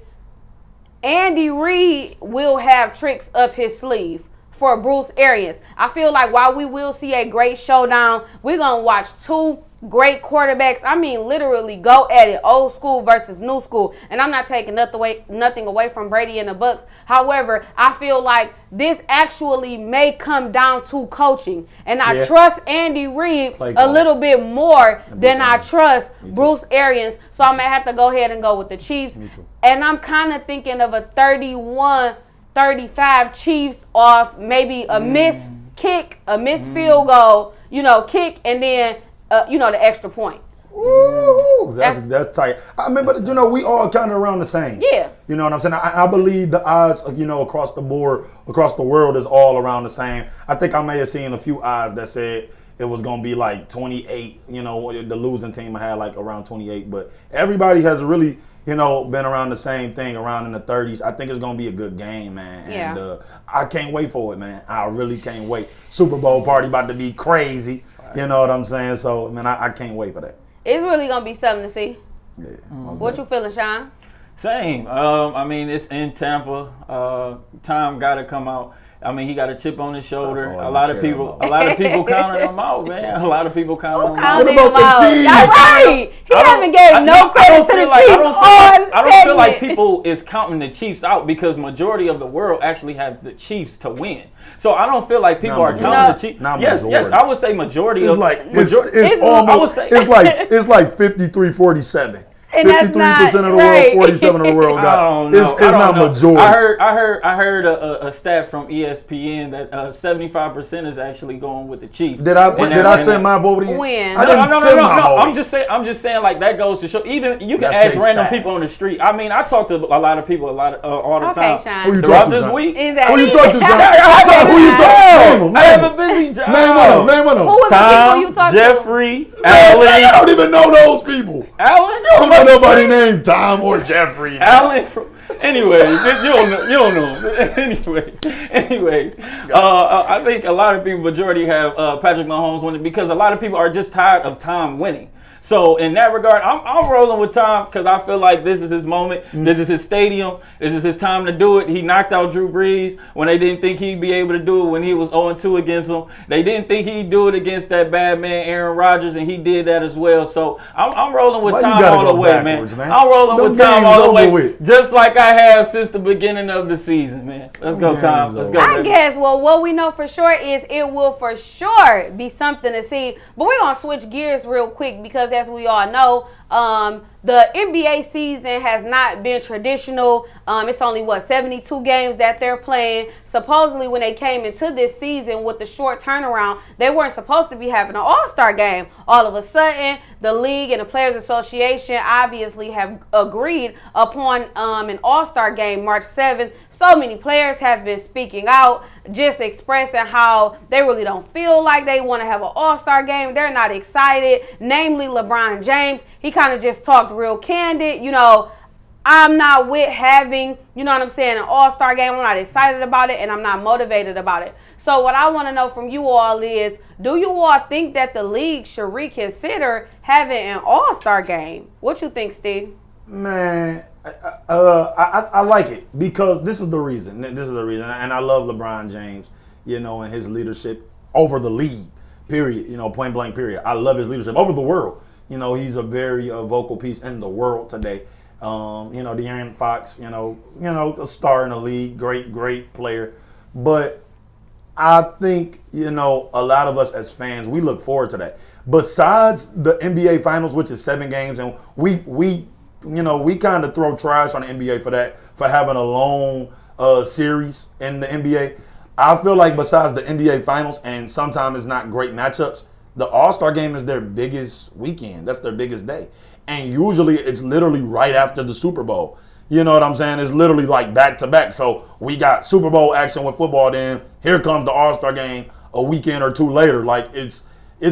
Andy Reid will have tricks up his sleeve for Bruce Arians. I feel like while we will see a great showdown, we're going to watch 2 great quarterbacks. I mean, literally go at it, old school versus new school. And I'm not taking nothing away from Brady and the Bucs. However, I feel like this actually may come down to coaching. And I trust Andy Reid a little bit more than I trust Bruce Arians. So I'm going to have to go ahead and go with the Chiefs. And I'm kind of thinking of a 31-35 Chiefs off maybe a missed kick, a missed field goal, kick, and then the extra point. Ooh, that's tight. I mean, but we all kind of around the same. Yeah. You know what I'm saying? I believe the odds, across the board, across the world is all around the same. I think I may have seen a few odds that said it was going to be like 28. The losing team had like around 28. But everybody has really, been around the same thing, around in the 30s. I think it's going to be a good game, man. Yeah. And I can't wait for it, man. I really can't wait. Super Bowl party about to be crazy. You know what I'm saying? So, man, I can't wait for that. It's really going to be something to see. Yeah. What you feeling, Shawn? Same. I mean, it's in Tampa. Time got to come out. I mean, he got a chip on his shoulder. A lot of people counting him out, man. A lot of people counting him out. What about the Chiefs? That's right. He haven't gave no credit to the Chiefs I don't feel like people is counting the Chiefs out because majority of the world actually have the Chiefs to win. So I don't feel like people are counting the Chiefs. Yes, I would say majority it's of like it's almost I would say, it's like 53-47. And 53% of the world, 47% of the world got. It's not majority. I heard a stat from ESPN that 75% is actually going with the Chiefs. Did I send my vote in? When? I didn't send my vote. I'm just saying like that goes to show. Even you can ask random people on the street. I mean, I talk to a lot of people all the time. Sean. Who you talk to, this Sean? week? Exactly. Who you talk to, Sean? Who you talk to? I have a busy job. Name one of them. Who was the people you talked to? Jeffrey, Alan. I don't even know those people. Alan? You don't know nobody named Tom or Jeffrey. Alan anyway, you don't know. Anyway, I think a lot of people, majority have Patrick Mahomes winning because a lot of people are just tired of Tom winning. So in that regard, I'm rolling with Tom because I feel like this is his moment. This is his stadium. This is his time to do it. He knocked out Drew Brees when they didn't think he'd be able to do it when he was 0-2 against them. They didn't think he'd do it against that bad man Aaron Rodgers, and he did that as well. So I'm rolling with Tom all the way, man. I'm rolling with Tom all the way, just like I have since the beginning of the season, man. Let's go, Tom. Let's go. I guess, well, what we know for sure is it will for sure be something to see. But we're going to switch gears real quick because as we all know, the NBA season has not been traditional. It's only, 72 games that they're playing. Supposedly, when they came into this season with the short turnaround, they weren't supposed to be having an all-star game. All of a sudden, the league and the Players Association obviously have agreed upon an all-star game March 7th. So many players have been speaking out, just expressing how they really don't feel like they want to have an all-star game. They're not excited, namely LeBron James. He kind of just talked real candid, I'm not with having, an all-star game. I'm not excited about it, and I'm not motivated about it. So what I want to know from you all is, do you all think that the league should reconsider having an all-star game? What you think, Steve? Man, I like it because this is the reason. And I love LeBron James, and his leadership over the league, period, point blank, period. I love his leadership over the world. He's a very vocal piece in the world today. De'Aaron Fox, a star in the league, great player. But I think, a lot of us as fans, we look forward to that. Besides the NBA Finals, which is 7 games, and we kind of throw trash on the NBA for having a long series in the NBA. I feel like besides the NBA Finals, and sometimes it's not great matchups, the All-Star Game is their biggest weekend. That's their biggest day. And usually it's literally right after the Super Bowl. You know what I'm saying? It's literally like back-to-back. So we got Super Bowl action with football, then here comes the All-Star Game a weekend or two later. Like it's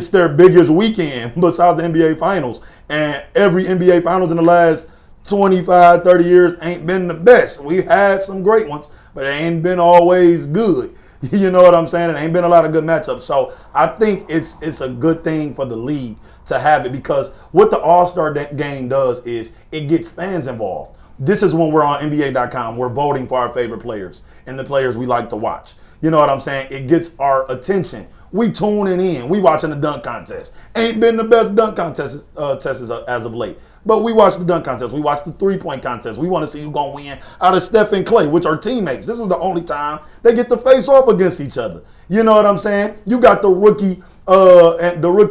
their biggest weekend besides the NBA Finals. And every NBA Finals in the last 25, 30 years ain't been the best. We've had some great ones, but it ain't been always good. You know what I'm saying? It ain't been a lot of good matchups. So I think it's a good thing for the league to have it because what the All-Star game does is it gets fans involved. This is when we're on NBA.com. We're voting for our favorite players and the players we like to watch. You know what I'm saying? It gets our attention. We tuning in. We watching the dunk contest. Ain't been the best dunk contest as of late. But we watch the dunk contest. We watch the three-point contest. We want to see who's going to win out of Steph and Clay, which are teammates. This is the only time they get to face off against each other. You know what I'm saying? You got the rookie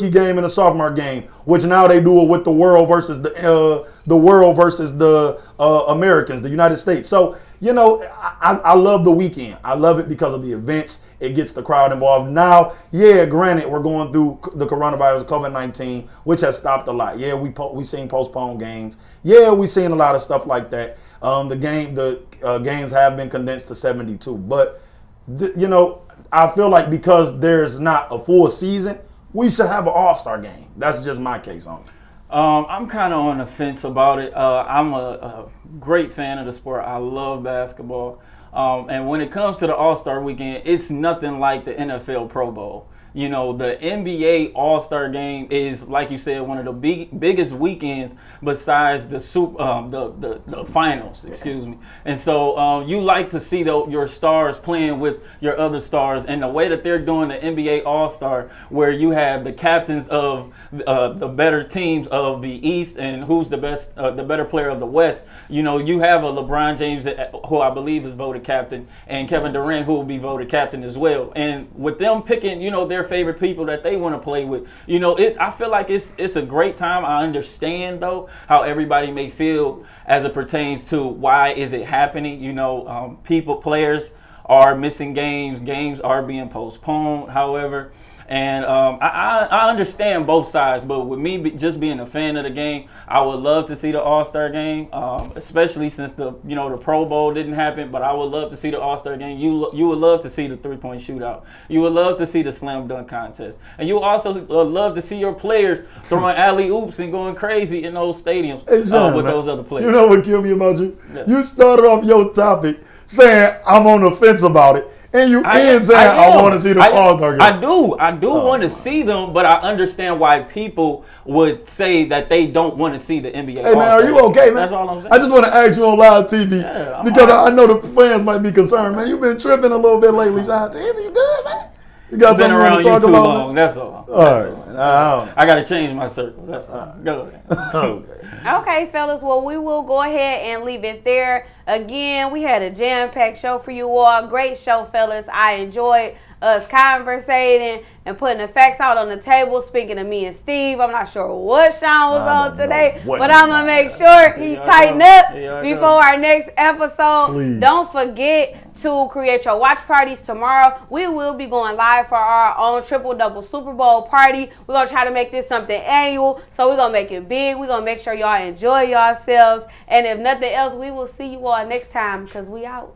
game and the sophomore game, which now they do it with the world versus the Americans, the United States. So, I love the weekend. I love it because of the events. It gets the crowd involved. Now, yeah, granted, we're going through the coronavirus, COVID-19, which has stopped a lot. Yeah, we seen postponed games. Yeah, we seen a lot of stuff like that. The games have been condensed to 72. But, I feel like because there's not a full season, we should have an all-star game. That's just my case on it. I'm kind of on the fence about it. I'm a great fan of the sport. I love basketball. And when it comes to the All-Star weekend, it's nothing like the NFL Pro Bowl. you know, the NBA All-Star Game is, like you said, one of the biggest weekends besides the the finals, excuse me. And so you like to see your stars playing with your other stars, and the way that they're doing the NBA All-Star, where you have the captains of the better teams of the East and who's the better player of the West. You know, you have a LeBron James, who I believe is voted captain, and Kevin Durant, who will be voted captain as well. And with them picking, you know, their favorite people that they want to play with, you know, I feel like it's a great time. I understand, though, how everybody may feel as it pertains to why is it happening. You know, players are missing games are being postponed, however. And I understand both sides, but with me just being a fan of the game, I would love to see the All-Star game, especially since the Pro Bowl didn't happen. But I would love to see the All-Star game. You would love to see the three-point shootout. You would love to see the slam dunk contest, and you would also love to see your players throwing alley-oops and going crazy in those stadiums with those other players. You know what killed me about you? Yeah. You started off your topic saying I'm on the fence about it. And you end saying I want to see the All-Star game. I do want to see them, but I understand why people would say that they don't want to see the NBA. Hey man, are you okay, man? That's all I'm saying. I just want to ask you on live TV because I know the fans might be concerned, man. You've been tripping a little bit lately, Shawn. Is you good, man? You got something around to talk you too about? long. That's all. All right. I got to change my circle. That's all. Go ahead. Okay. Okay, fellas. Well, we will go ahead and leave it there. Again, we had a jam-packed show for you all. Great show, fellas. I enjoyed us conversating and putting the facts out on the table. Speaking of me and Steve, I'm not sure what Shawn was on today, but I'm going to make sure he tighten up before our next episode. Please. Don't forget to create your watch parties tomorrow. We will be going live for our own triple-double Super Bowl party. We're going to try to make this something annual, so we're going to make it big. We're going to make sure y'all enjoy yourselves. And if nothing else, we will see you all next time because we out.